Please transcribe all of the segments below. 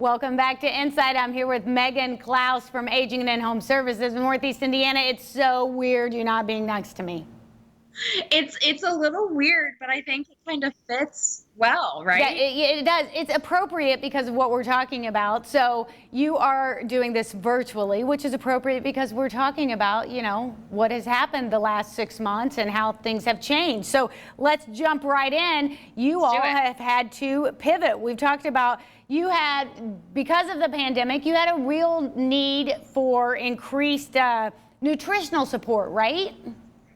Welcome back to Insight. I'm here with Megan Klaus from Aging and In-Home Services in Northeast Indiana. It's so weird you not being next to me. It's a little weird, but I think it kind of fits well, right? Yeah, it does. It's appropriate because of what we're talking about. So you are doing this virtually, which is appropriate because we're talking about, what has happened the last 6 months and how things have changed. So let's jump right in. You all have had to pivot. We've talked about because of the pandemic, you had a real need for increased nutritional support, right?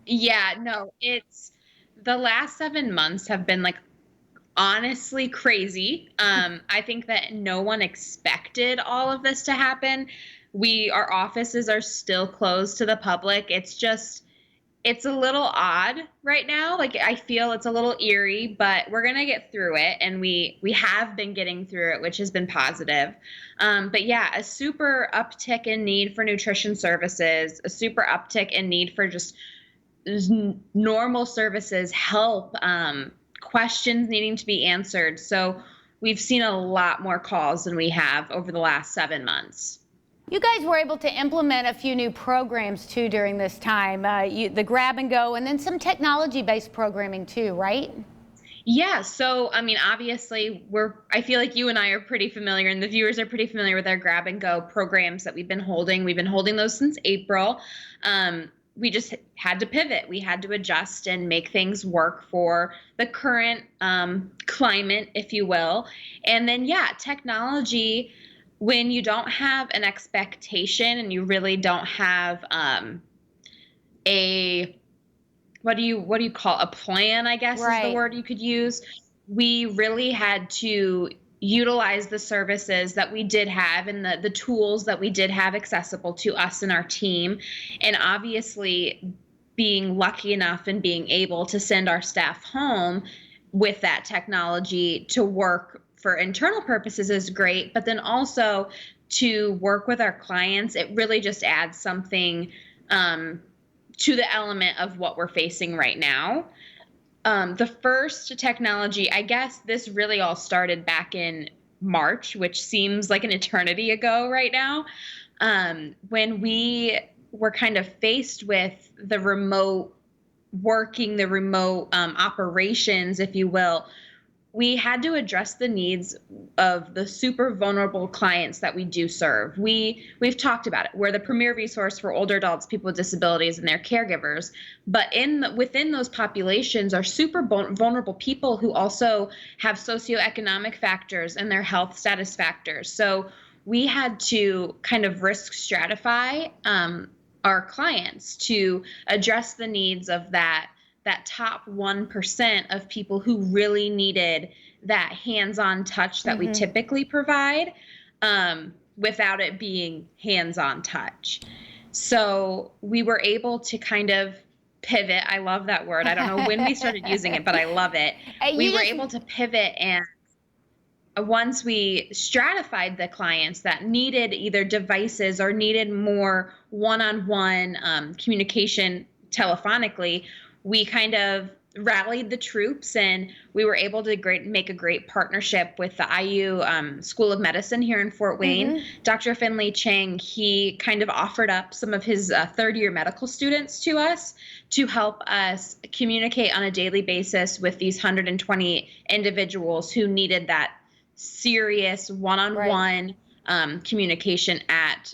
Yeah, no, it's the last 7 months have been honestly crazy. I think that no one expected all of this to happen. Our offices are still closed to the public. It's a little odd right now. I feel it's a little eerie, but we're gonna get through it, and we have been getting through it, which has been positive. But yeah, a super uptick in need for nutrition services, a super uptick in need for just normal services, help, questions needing to be answered. So we've seen a lot more calls than we have over the last 7 months. You guys were able to implement a few new programs too during this time, the grab and go, and then some technology-based programming too, right? Yeah, so I mean, obviously, I feel like you and I are pretty familiar, and the viewers are pretty familiar with our grab and go programs that we've been holding. We've been holding those since April. We just had to pivot. We had to adjust and make things work for the current climate, if you will. And then, yeah, technology, when you don't have an expectation and you really don't have what do you call a plan, I guess, right, is the word you could use. We really had to utilize the services that we did have and the tools that we did have accessible to us and our team. And obviously being lucky enough and being able to send our staff home with that technology to work for internal purposes is great, but then also to work with our clients, it really just adds something to the element of what we're facing right now. The first technology, I guess this really all started back in March, which seems like an eternity ago right now, when we were kind of faced with the remote working, the remote operations, if you will. We had to address the needs of the super vulnerable clients that we do serve. We've talked about it. We're the premier resource for older adults, people with disabilities, and their caregivers. But within those populations are super vulnerable people who also have socioeconomic factors and their health status factors. So we had to kind of risk stratify our clients to address the needs of that top 1% of people who really needed that hands-on touch that we typically provide, without it being hands-on touch. So we were able to kind of pivot. I love that word. I don't know when we started using it, but I love it. We were able to pivot, and once we stratified the clients that needed either devices or needed more one-on-one communication telephonically, we kind of rallied the troops, and we were able to make a great partnership with the IU School of Medicine here in Fort Wayne. Dr. Finley Chang, he kind of offered up some of his third-year medical students to us to help us communicate on a daily basis with these 120 individuals who needed that serious one-on-one communication at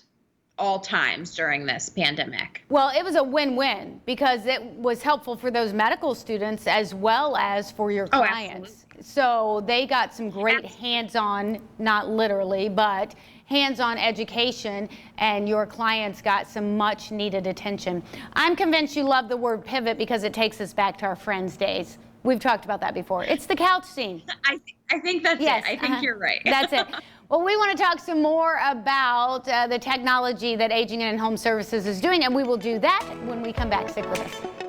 all times during this pandemic. Well, it was a win-win because it was helpful for those medical students as well as for your clients. So they got some great hands-on, not literally, but hands-on education, and your clients got some much needed attention. I'm convinced you love the word pivot because it takes us back to our Friends days. We've talked about that before. It's the couch scene. I think that's it. I think you're right. That's it. Well, we want to talk some more about the technology that Aging and In-Home Services is doing, and we will do that when we come back. Stick with us.